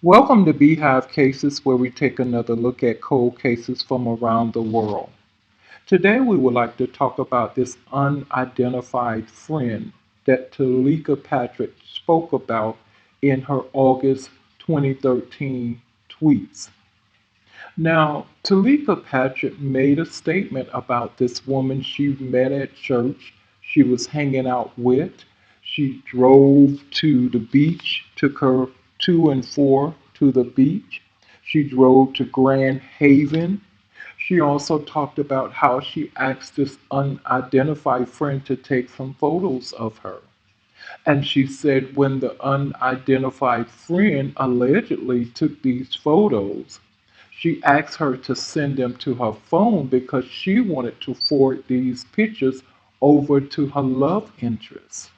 Welcome to Beehive Cases, where we take another look at cold cases from around the world. Today, we would like to talk about this unidentified friend that Teleka Patrick spoke about in her August 2013 tweets. Now, Teleka Patrick made a statement about this woman she met at church, she was hanging out with. She drove to the beach, took her to and for to the beach. She drove to Grand Haven. She also talked about how she asked this unidentified friend to take some photos of her. And she said when the unidentified friend allegedly took these photos, she asked her to send them to her phone because she wanted to forward these pictures over to her love interest.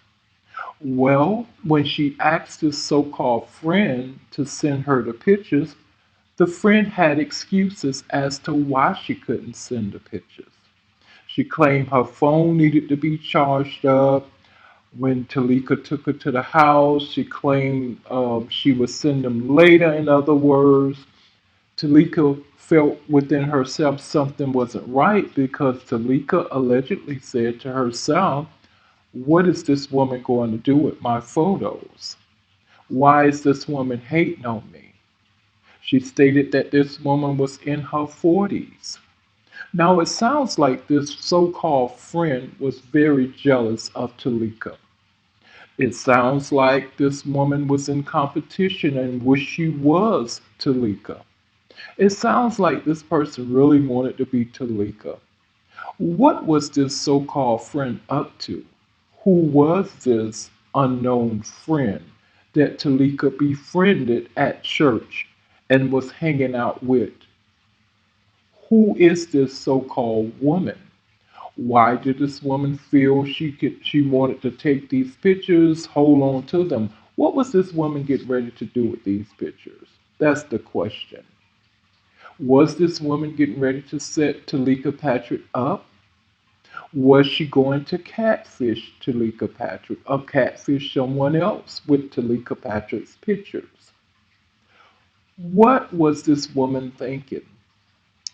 Well, when she asked this so called friend to send her the pictures, the friend had excuses as to why she couldn't send the pictures. She claimed her phone needed to be charged up. When Talika took her to the house, she claimed she would send them later. In other words, Talika felt within herself something wasn't right because Talika allegedly said to herself, "What is this woman going to do with my photos? Why is this woman hating on me?" She stated that this woman was in her 40s. Now it sounds like this so called friend was very jealous of Talika. It sounds like this woman was in competition and wished she was Talika. It sounds like this person really wanted to be Talika. What was this so called friend up to? Who was this unknown friend that Talika befriended at church and was hanging out with? Who is this so called woman? Why did this woman feel she wanted to take these pictures, hold on to them? What was this woman getting ready to do with these pictures? That's the question. Was this woman getting ready to set Talika Patrick up? Was she going to catfish Talika Patrick or catfish someone else with Talika Patrick's pictures? What was this woman thinking?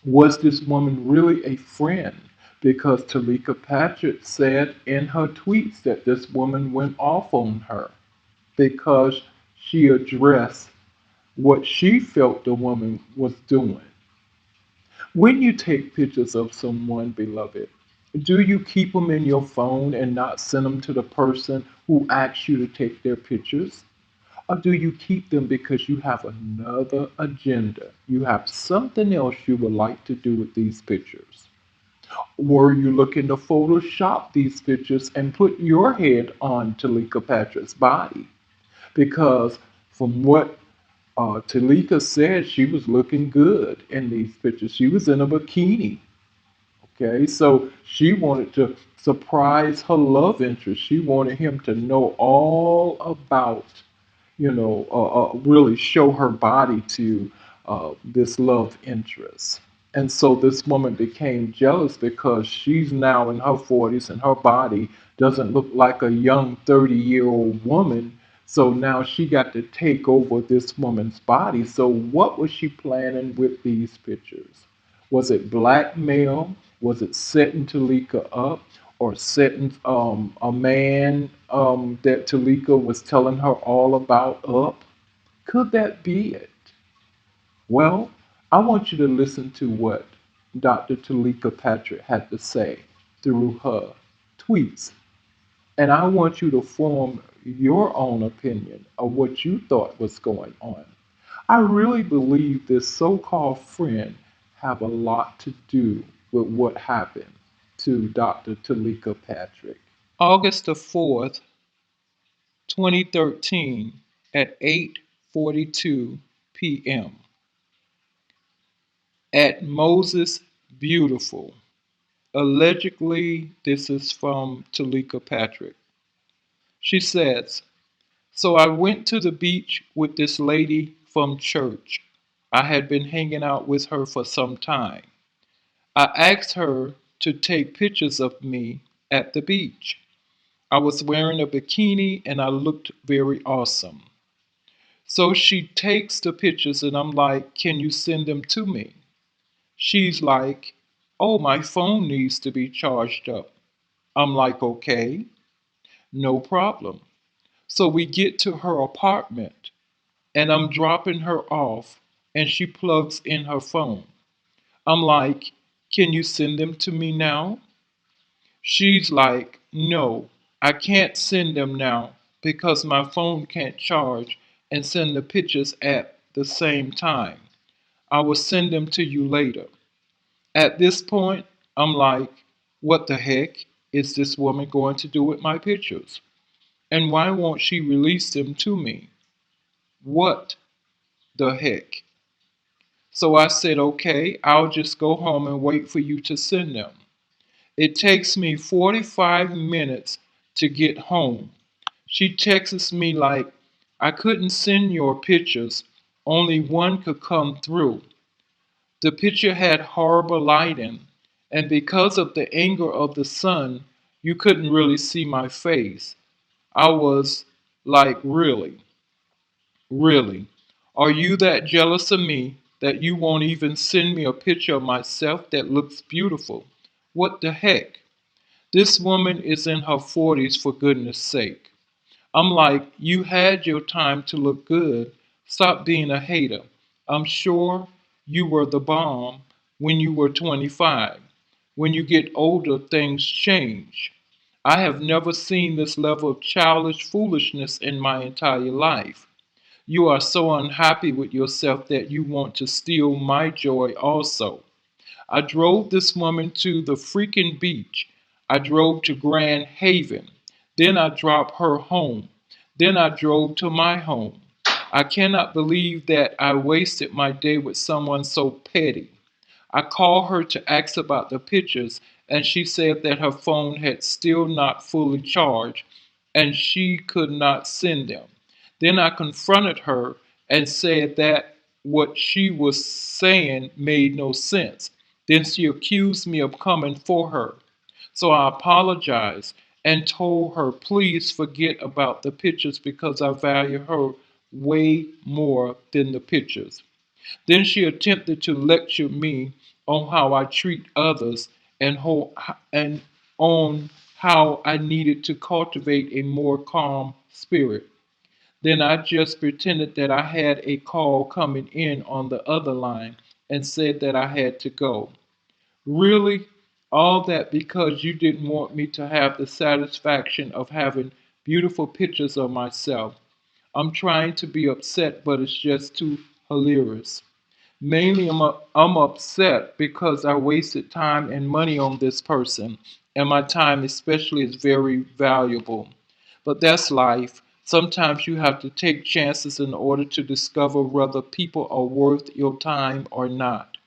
Was this woman really a friend? Because Talika Patrick said in her tweets that this woman went off on her because she addressed what she felt the woman was doing. When you take pictures of someone, beloved, do you keep them in your phone and not send them to the person who asked you to take their pictures? Or do you keep them because you have another agenda? You have something else you would like to do with these pictures? Were you looking to Photoshop these pictures and put your head on Talika Patrick's body? Because from what Talika said, she was looking good in these pictures. She was in a bikini. Okay, so she wanted to surprise her love interest. She wanted him to know all about, really show her body to this love interest. And so this woman became jealous because she's now in her 40s and her body doesn't look like a young 30-year-old woman. So now she got to take over this woman's body. So what was she planning with these pictures? Was it blackmail? Was it setting Talika up? Or setting a man that Talika was telling her all about up? Could that be it? Well, I want you to listen to what Dr. Talika Patrick had to say through her tweets. And I want you to form your own opinion of what you thought was going on. I really believe this so-called friend have a lot to do with what happened to Dr. Talika Patrick. August the 4th, 2013 at 8:42 p.m. at Moses Beautiful. Allegedly, this is from Talika Patrick. She says, "So I went to the beach with this lady from church. I had been hanging out with her for some time. I asked her to take pictures of me at the beach. I was wearing a bikini and I looked very awesome. So she takes the pictures and I'm like, can you send them to me? She's like, oh, my phone needs to be charged up. I'm like, okay, no problem. So we get to her apartment and I'm dropping her off and she plugs in her phone. I'm like, can you send them to me now? She's like, no, I can't send them now because my phone can't charge and send the pictures at the same time. I will send them to you later. At this point, I'm like, what the heck is this woman going to do with my pictures? And why won't she release them to me? What the heck? So I said, okay, I'll just go home and wait for you to send them. It takes me 45 minutes to get home. She texts me like, I couldn't send your pictures, only one could come through. The picture had horrible lighting, and because of the anger of the sun, you couldn't really see my face. I was like, really? Really? Are you that jealous of me that you won't even send me a picture of myself that looks beautiful? What the heck? This woman is in her 40s, for goodness sake. I'm like, you had your time to look good. Stop being a hater. I'm sure you were the bomb when you were 25. When you get older, things change. I have never seen this level of childish foolishness in my entire life. You are so unhappy with yourself that you want to steal my joy also. I drove this woman to the freaking beach. I drove to Grand Haven. Then I dropped her home. Then I drove to my home. I cannot believe that I wasted my day with someone so petty. I called her to ask about the pictures, and she said that her phone had still not fully charged and she could not send them. Then I confronted her and said that what she was saying made no sense. Then she accused me of coming for her. So I apologized and told her, please forget about the pictures because I value her way more than the pictures. Then she attempted to lecture me on how I treat others and on how I needed to cultivate a more calm spirit. Then I just pretended that I had a call coming in on the other line and said that I had to go. Really? All that because you didn't want me to have the satisfaction of having beautiful pictures of myself. I'm trying to be upset, but it's just too hilarious. Mainly, I'm upset because I wasted time and money on this person, and my time, especially, is very valuable. But that's life. Sometimes you have to take chances in order to discover whether people are worth your time or not.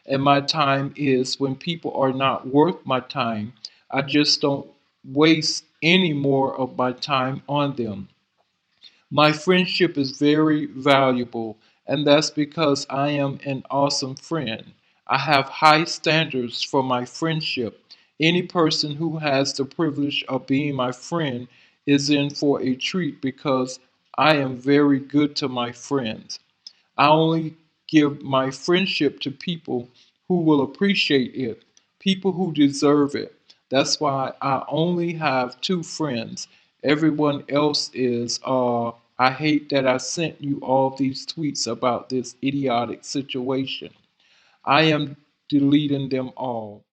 And my time is when people are not worth my time, I just don't waste any more of my time on them. My friendship is very valuable, and that's because I am an awesome friend. I have high standards for my friendship. Any person who has the privilege of being my friend is in for a treat because I am very good to my friends. I only give my friendship to people who will appreciate it, people who deserve it. That's why I only have two friends. Everyone else is, I hate that I sent you all these tweets about this idiotic situation. I am deleting them all.